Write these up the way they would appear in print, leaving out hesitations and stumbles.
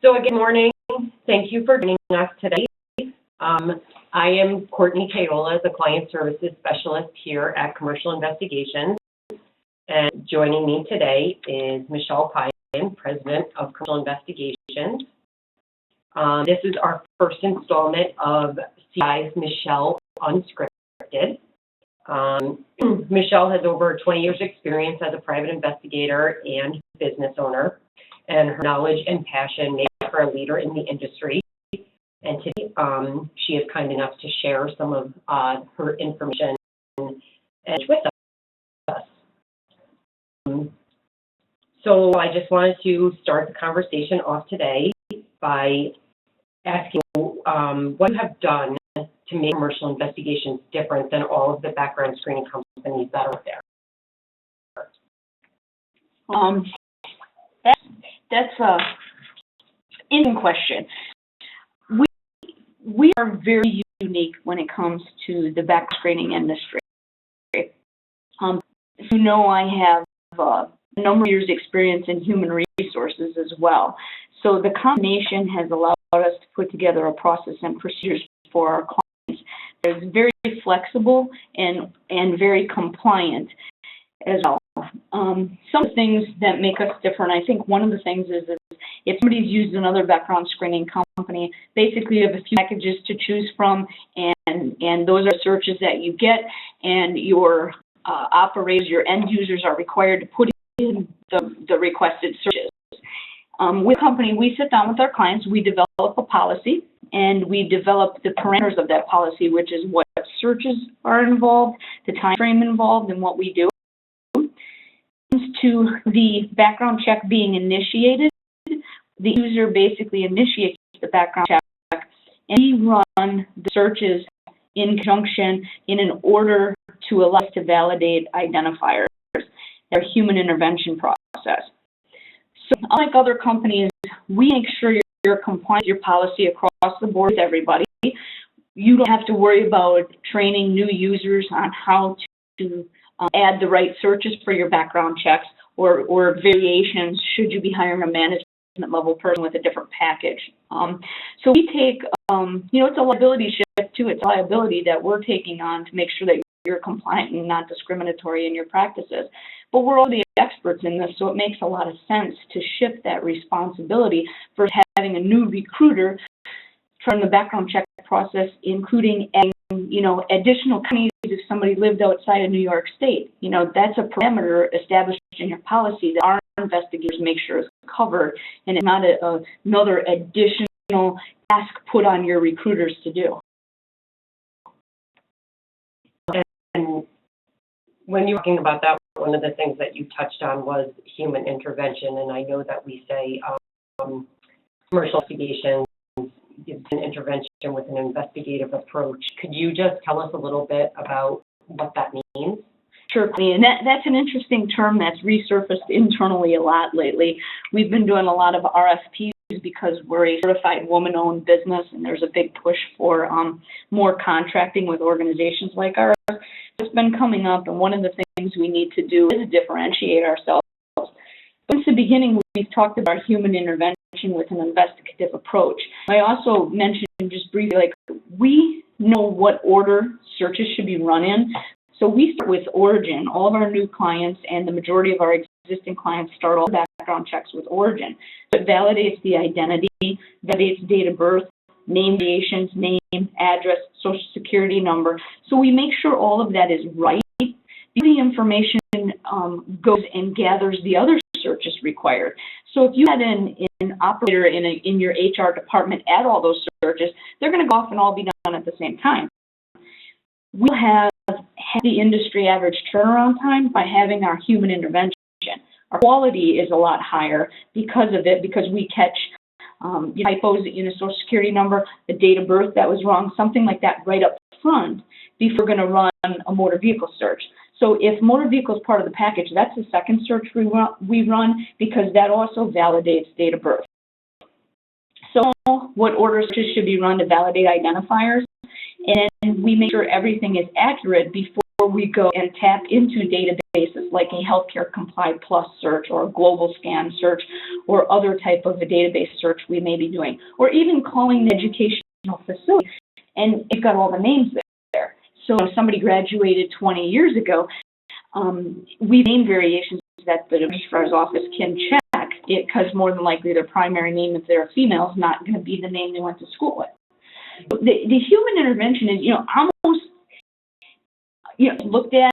So good morning. Thank you for joining us today. I am Courtney Cayola, the Client Services Specialist here at Commercial Investigations. And joining me today is Michelle Pyan, President of Commercial Investigations. This is our first installment of CI's Michelle Unscripted. Michelle has over 20 years experience as a private investigator and business owner, and her knowledge and passion make her a leader in the industry. And today, she is kind enough to share some of her information with us. So I just wanted to start the conversation off today by asking what you have done to make commercial investigations different than all of the background screening companies that are out there. That's a interesting question. We are very unique when it comes to the background screening industry. You know, I have a number of years' experience in human resources as well. So the combination has allowed us to put together a process and procedures for our clients that is very flexible and very compliant as well. Some of the things that make us different, I think one of the things is if somebody's used another background screening company, basically you have a few packages to choose from, and those are searches that you get, and your operators, your end users are required to put in the requested searches. With the company, we sit down with our clients, we develop a policy, and we develop the parameters of that policy, which is what searches are involved, the time frame involved, and what we do. To the background check being initiated, the user basically initiates the background check, and we run the searches in conjunction in an order to allow us to validate identifiers, their human intervention process. So unlike other companies, we make sure you're compliant with your policy across the board with everybody. You don't have to worry about training new users on how to add the right searches for your background checks or variations should you be hiring a management level person with a different package. So we take, it's a liability shift too. It's a liability that we're taking on to make sure that you're compliant and not discriminatory in your practices. But we're all the experts in this, so it makes a lot of sense to shift that responsibility for having a new recruiter from the background check process, including adding, additional counties if somebody lived outside of New York State. That's a parameter established in your policy that our investigators make sure is covered, and it's not another additional task put on your recruiters to do. And when you're talking about that, one of the things that you touched on was human intervention, and I know that we say commercial investigations is an intervention with an investigative approach. Could you just tell us a little bit about what that means? Sure, and that's an interesting term that's resurfaced internally a lot lately. We've been doing a lot of RFPs because we're a certified woman-owned business, and there's a big push for more contracting with organizations like ours. It's been coming up, and one of the things we need to do is differentiate ourselves. Since the beginning, we've talked about human intervention with an investigative approach. I also mentioned just briefly, we know what order searches should be run in. So we start with origin. All of our new clients and the majority of our existing clients start all background checks with origin. So it validates the identity, validates date of birth, name variations, name, address, social security number. So we make sure all of that is right. The information goes and gathers the other searches required. So if you had an operator in your HR department add all those searches, they're going to go off and all be done at the same time. We'll have the industry average turnaround time by having our human intervention. Our quality is a lot higher because of it, because we catch typos in a social security number, the date of birth that was wrong, something like that right up front before we're going to run a motor vehicle search. So if motor vehicle is part of the package, that's the second search we run because that also validates date of birth. So what order searches should be run to validate identifiers, and we make sure everything is accurate before we go and tap into databases like a Healthcare Comply Plus search or a Global Scan search or other type of a database search we may be doing, or even calling the educational facility, and you've got all the names there. So if somebody graduated 20 years ago, we name variations that the registrar's office can check it, because more than likely their primary name, if they're a female, is not going to be the name they went to school with. The human intervention is, almost, looked at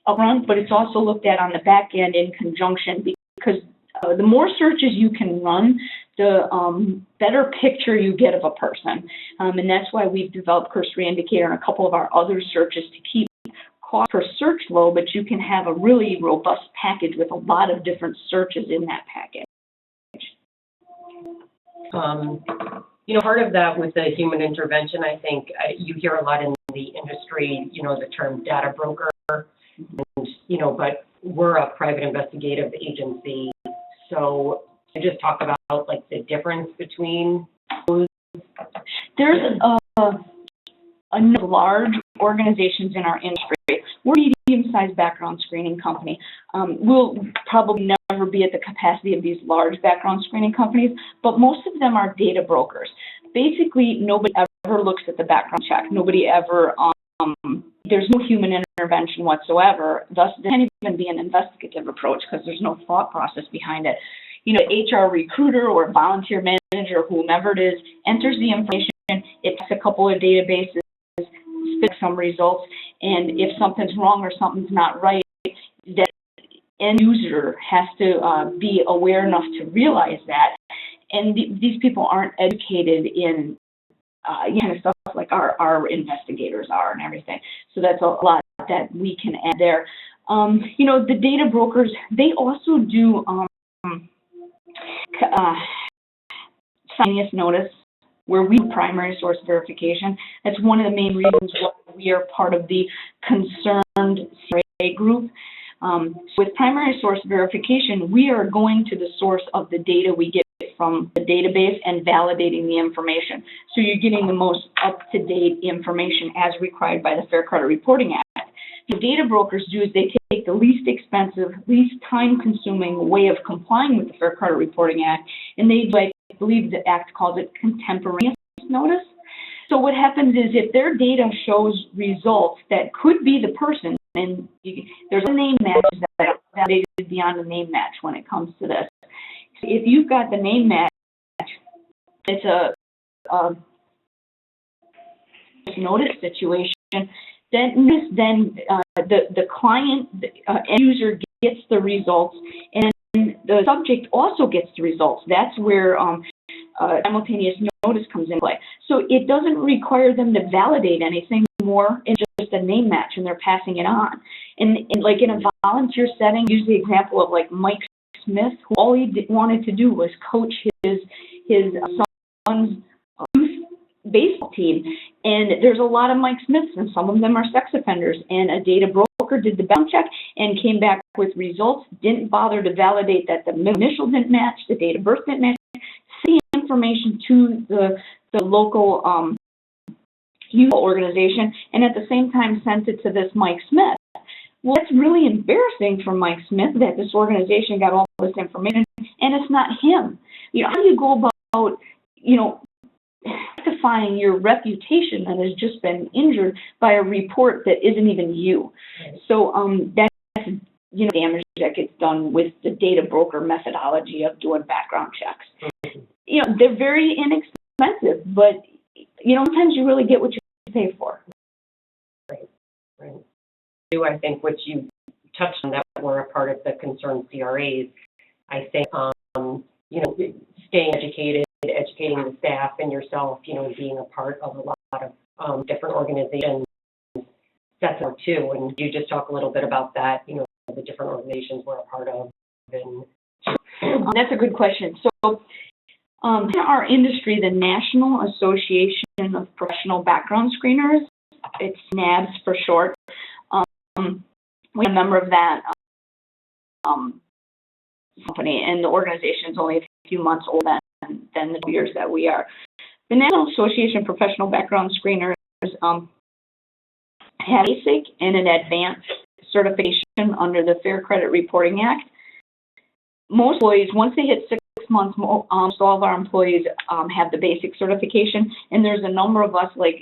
up front, but it's also looked at on the back end in conjunction, because the more searches you can run, the better picture you get of a person. And that's why we've developed Cursory Indicator and a couple of our other searches to keep cost per search low, but you can have a really robust package with a lot of different searches in that package. Part of that with the human intervention, I think you hear a lot in the industry, the term data broker, and, but we're a private investigative agency. So to just talk about like the difference between those. There's a number of large organizations in our industry. We're a medium-sized background screening company. We'll probably never be at the capacity of these large background screening companies, but most of them are data brokers. Basically, nobody ever looks at the background check. Nobody ever, there's no human intervention whatsoever. Thus, there can't even be an investigative approach because there's no thought process behind it. HR recruiter or volunteer manager, whomever it is, enters the information, it takes a couple of databases, spits some results, and if something's wrong or something's not right, that end user has to be aware enough to realize that. And these people aren't educated in kind of stuff like our investigators are and everything. So that's a lot that we can add there. The data brokers, they also do simultaneous notice, where we do primary source verification. That's one of the main reasons why we are part of the concerned CRA group. With primary source verification, we are going to the source of the data we get from the database and validating the information. So you're getting the most up-to-date information as required by the Fair Credit Reporting Act. The data brokers do is they take the least expensive, least time-consuming way of complying with the Fair Credit Reporting Act, and they do, I believe the Act calls it contemporaneous notice. So what happens is if their data shows results that could be the person, and there's a name match that are validated beyond a name match when it comes to this. If you've got the name match, it's a notice situation, then the client, end user gets the results, and the subject also gets the results. That's where simultaneous notice comes into play. So it doesn't require them to validate anything more. It's just a name match, and they're passing it on. And like in a volunteer setting, use the example of like Mike Smith, who all he wanted to do was coach his son's youth baseball team. And there's a lot of Mike Smiths, and some of them are sex offenders. And a data broker did the background check and came back with results, didn't bother to validate that the initial didn't match, the date of birth didn't match, sent the information to the local youth organization, and at the same time sent it to this Mike Smith. Well, it's really embarrassing for Mike Smith that this organization got all this information and it's not him. How do you go about, rectifying your reputation that has just been injured by a report that isn't even you? So that's damage that gets done with the data broker methodology of doing background checks. They're very inexpensive, but sometimes you really get what you pay for. Right. I think what you touched on, that we're a part of the concerned CRAs, I think, staying educated, educating the staff and yourself, being a part of a lot of different organizations, that's up too. And you just talk a little bit about that, the different organizations we're a part of. And that's a good question. So in our industry, the National Association of Professional Background Screeners, it's NABS for short, we're a member of that company, and the organization is only a few months older than the years that we are. The National Association of Professional Background Screeners have basic and an advanced certification under the Fair Credit Reporting Act. Most employees, once they hit 6 months, all of our employees have the basic certification, and there's a number of us, like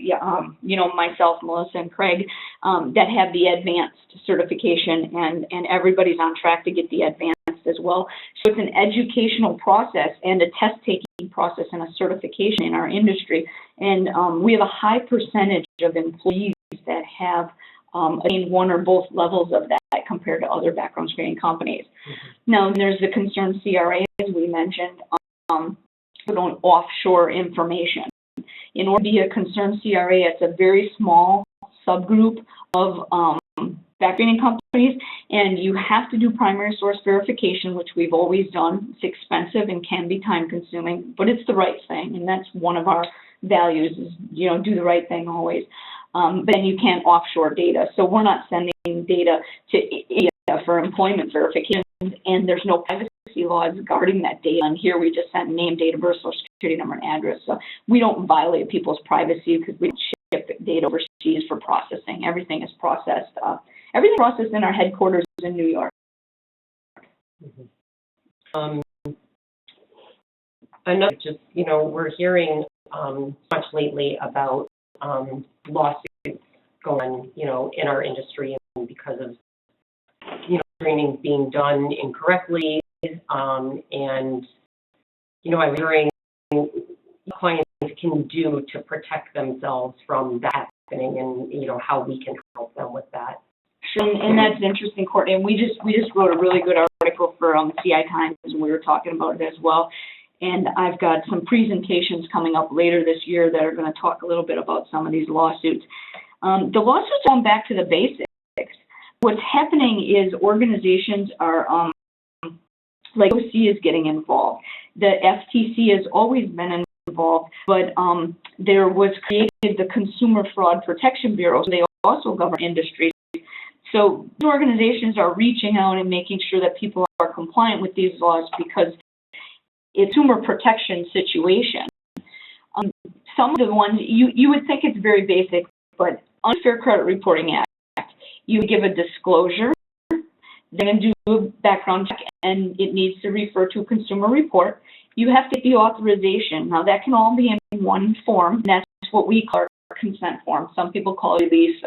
myself, Melissa, and Craig, that have the advanced certification, and everybody's on track to get the advanced as well. So it's an educational process and a test-taking process and a certification in our industry, and we have a high percentage of employees that have attained one or both levels of that compared to other background screening companies. Mm-hmm. Now, there's the concerned CRA, as we mentioned, who don't offshore information. In order to be a concerned CRA, it's a very small subgroup of background screening companies, and you have to do primary source verification, which we've always done. It's expensive and can be time-consuming, but it's the right thing, and that's one of our values is, do the right thing always. But then you can't offshore data. So we're not sending data to India for employment verification, and there's no privacy laws guarding that data. And here we just send name, date of birth, social security number, and address. So we don't violate people's privacy because we don't ship data overseas for processing. Everything is processed. Everything is processed in our headquarters in New York. Mm-hmm. Another, we're hearing much lately about lawsuits going on, in our industry, and because of, screening being done incorrectly, and, I'm wondering what clients can do to protect themselves from that happening, and, how we can help them with that. Sure, and that's interesting, Courtney, and we just wrote a really good article for CI Times, and we were talking about it as well. And I've got some presentations coming up later this year that are going to talk a little bit about some of these lawsuits. The lawsuits come back to the basics. What's happening is organizations are, like OC is getting involved. The FTC has always been involved, but there was created the Consumer Fraud Protection Bureau, so they also govern industries. So these organizations are reaching out and making sure that people are compliant with these laws because it's a consumer protection situation. Some of the ones, you would think it's very basic, but under Fair Credit Reporting Act, you give a disclosure, they're going to do a background check, and it needs to refer to a consumer report. You have to get the authorization. Now, that can all be in one form, and that's what we call our consent form. Some people call it release,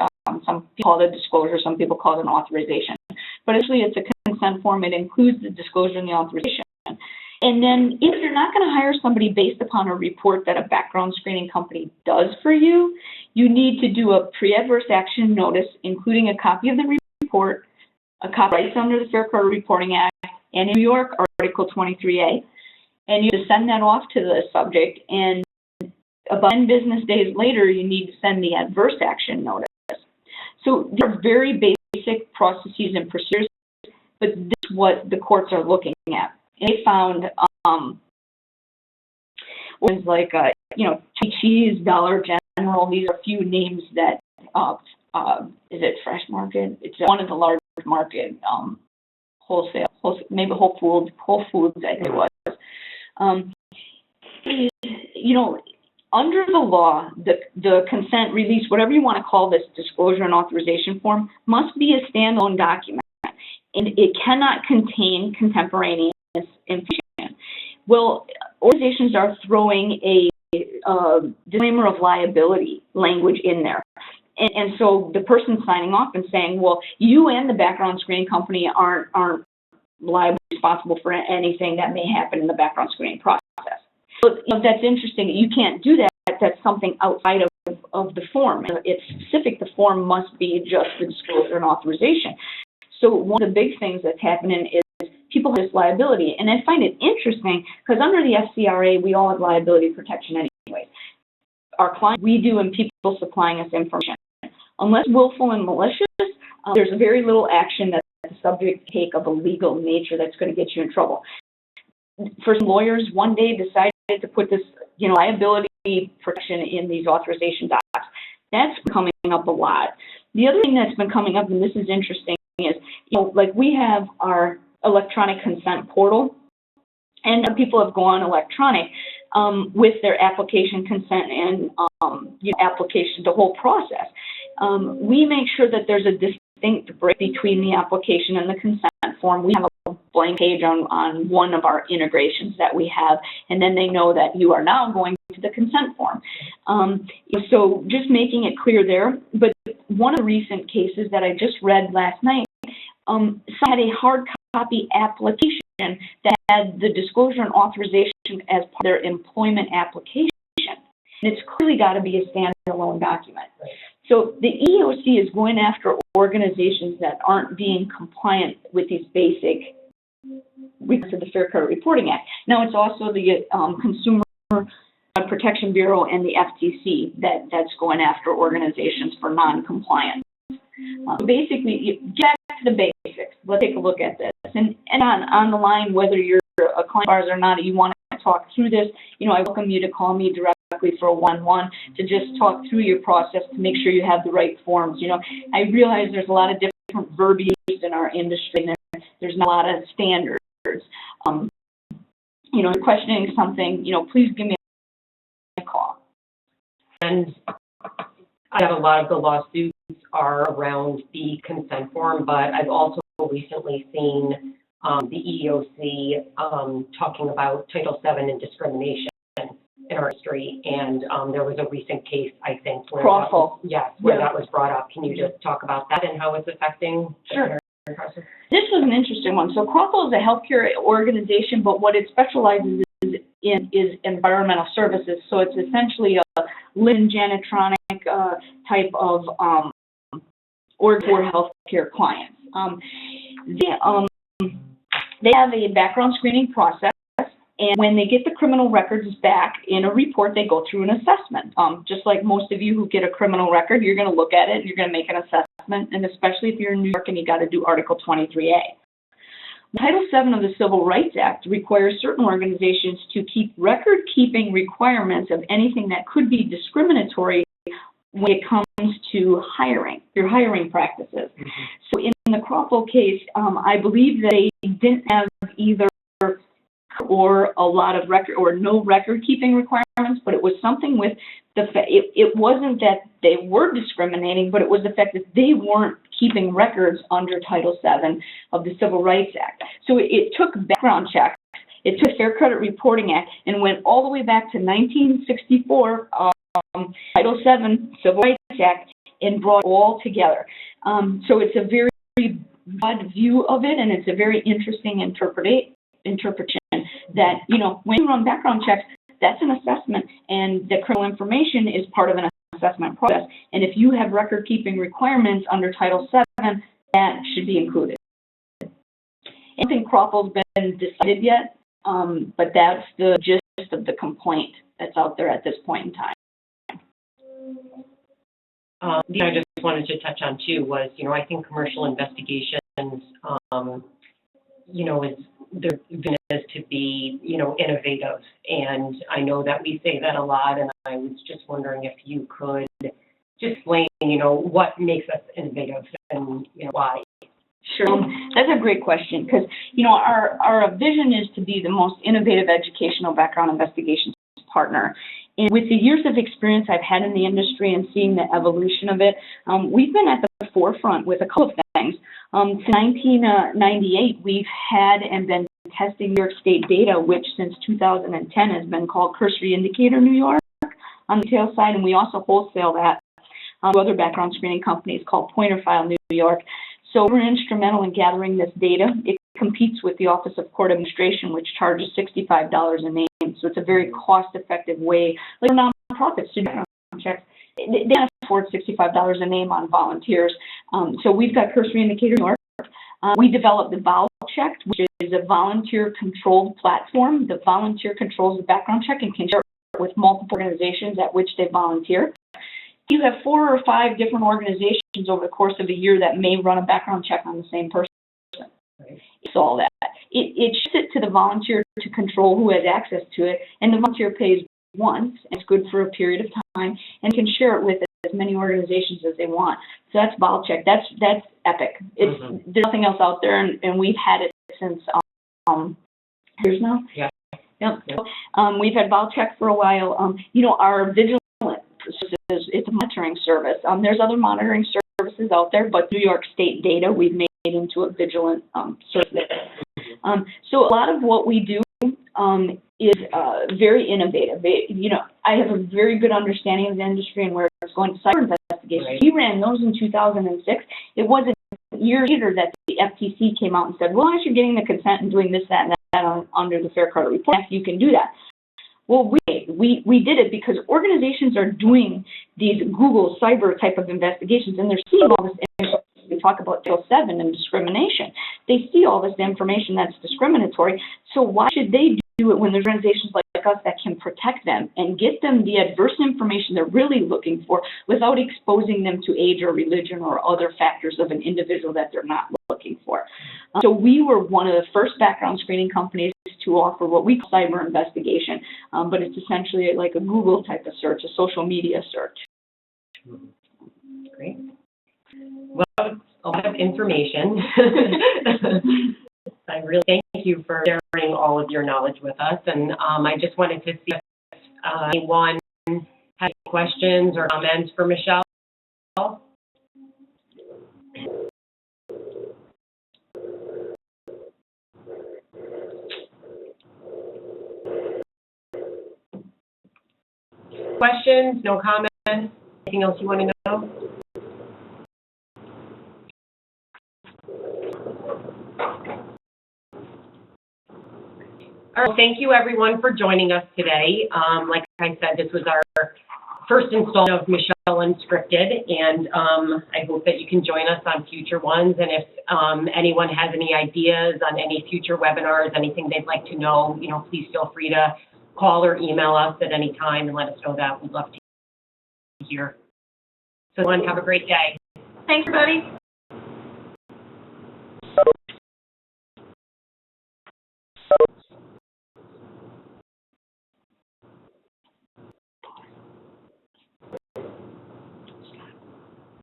some people call it a disclosure, some people call it an authorization. But actually, it's a consent form. It includes the disclosure and the authorization. And then if you're not going to hire somebody based upon a report that a background screening company does for you, you need to do a pre-adverse action notice, including a copy of the report, a copy rights under the Fair Credit Reporting Act, and in New York, Article 23A. And you have to send that off to the subject, and about 10 business days later, you need to send the adverse action notice. So they're very basic processes and procedures, but this is what the courts are looking at. And they found ones like, Cheese, Dollar General. These are a few names that, is it Fresh Market? It's one of the largest market wholesale, maybe Whole Foods, I think it was. Under the law, the consent release, whatever you want to call this disclosure and authorization form, must be a standalone document, and it cannot contain contemporaneous information. Well, organizations are throwing a disclaimer of liability language in there. And so the person signing off and saying, well, you and the background screening company aren't liable, responsible for anything that may happen in the background screening process. So that's interesting. You can't do that. That's something outside of the form. It's specific. The form must be just the disclosure and authorization. So one of the big things that's happening is people have this liability. And I find it interesting because under the FCRA, we all have liability protection anyway. Our clients, we do, and people supplying us information. Unless willful and malicious, there's very little action that the subject take of a legal nature that's going to get you in trouble. For some lawyers, one day decided to put this, liability protection in these authorization docs. That's coming up a lot. The other thing that's been coming up, and this is interesting, is, like we have our electronic consent portal, and people have gone electronic with their application consent and application, the whole process. we make sure that there's a distinct break between the application and the consent form. We have a blank page on one of our integrations that we have, and then they know that you are now going to the consent form. So just making it clear there. But one of the recent cases that I just read last night had a hard copy application that had the disclosure and authorization as part of their employment application. And it's clearly got to be a standalone document. So the EEOC is going after organizations that aren't being compliant with these basic requirements of the Fair Credit Reporting Act. Now, it's also the Consumer Protection Bureau and the FTC that's going after organizations for non-compliance. So basically, you get back to the basics. Let's take a look at this. And on the line, whether you're a client of ours or not, you want to talk through this, I welcome you to call me directly for a one-on-one to just talk through your process to make sure you have the right forms. I realize there's a lot of different verbiage in our industry, and there's not a lot of standards. You're questioning something, please give me a call. And I have a lot of the lawsuits are around the consent form, but I've also recently seen the EEOC talking about Title VII and discrimination in our industry, and there was a recent case, I think, where that was brought up. Can you just talk about that and how it's affecting? Sure. This was an interesting one. So Crawford is a healthcare organization, but what it specializes in is environmental services. So it's essentially a live-in janitronic type of org for healthcare clients. They have a background screening process, and when they get the criminal records back in a report, they go through an assessment. Just like most of you who get a criminal record, you're going to look at it, you're going to make an assessment, and especially if you're in New York and you got to do Article 23A. Title VII of the Civil Rights Act requires certain organizations to keep record-keeping requirements of anything that could be discriminatory when it comes to your hiring practices. So in the Crawford case, I believe that they didn't have either or a lot of record or no record-keeping requirements, but it was something with the fact it wasn't that they were discriminating, but it was the fact that they weren't keeping records under Title VII of the Civil Rights Act. So it took background checks, it took Fair Credit Reporting Act, and went all the way back to 1964, Title VII Civil Rights Act, and brought it all together. So it's a very broad view of it, and it's a very interesting interpretation that, when you run background checks, that's an assessment, and the criminal information is part of an assessment process. And if you have record-keeping requirements under Title VII, that should be included. I don't think Crawford's been decided yet, but that's the gist of the complaint that's out there at this point in time. I just wanted to touch on too was, I think commercial investigations, they're going to be, innovative. And I know that we say that a lot, and I was just wondering if you could just explain, what makes us innovative and why. Sure. That's a great question because, our vision is to be the most innovative educational background investigations partner. And with the years of experience I've had in the industry and seeing the evolution of it, we've been at the forefront with a couple of things. Since 1998, we've had and been testing New York State data, which since 2010 has been called Cursory Indicator New York on the retail side, and we also wholesale that to other background screening companies called Pointer File New York. So we're instrumental in gathering this data. It competes with the Office of Court Administration, which charges $65 a name. So it's a very cost-effective way, like for nonprofits to do background checks. They can't afford $65 a name on volunteers. So we've got Cursory Indicator New York. We developed the VolCheck, which is a volunteer-controlled platform. The volunteer controls the background check and can share it with multiple organizations at which they volunteer. You have 4 or 5 different organizations over the course of a year that may run a background check on the same person. Right. It's all that. It shifts it to the volunteer to control who has access to it, and the volunteer pays once, and it's good for a period of time, and can share it with as many organizations as they want. So that's VolCheck. That's epic. There's nothing else out there, and we've had it since years now. Yeah. Yep. We've had VolCheck for a while. Our vigilant, it's a much monitoring service. There's other monitoring services out there, but New York State data we've made into a vigilant service. So a lot of what we do is very innovative. I have a very good understanding of the industry and where it's going. Cyber investigations. Right. We ran those in 2006. It wasn't years later that the FTC came out and said, well, as you're getting the consent and doing this, that, and that under the Fair Credit Report Act, you can do that. Well, we did it because organizations are doing these Google cyber type of investigations, and they're seeing all this information. We talk about Title VII and discrimination. They see all this information that's discriminatory, so why should they do it when there's organizations like us that can protect them and get them the adverse information they're really looking for without exposing them to age or religion or other factors of an individual that they're not looking for. So we were one of the first background screening companies to offer what we call cyber investigation, but it's essentially like a Google type of search, a social media search. Great. Well, a lot of information. I really thank you for sharing all of your knowledge with us, and I just wanted to see if anyone has any questions or comments for Michelle. Questions? No comments? Anything else you want to know? All right, thank you everyone for joining us today. Like I said, this was our first installment of Michelle Unscripted, and I hope that you can join us on future ones. And if anyone has any ideas on any future webinars, anything they'd like to know, please feel free to call or email us at any time and let us know that. We'd love to hear. So everyone, have a great day. Thanks, everybody.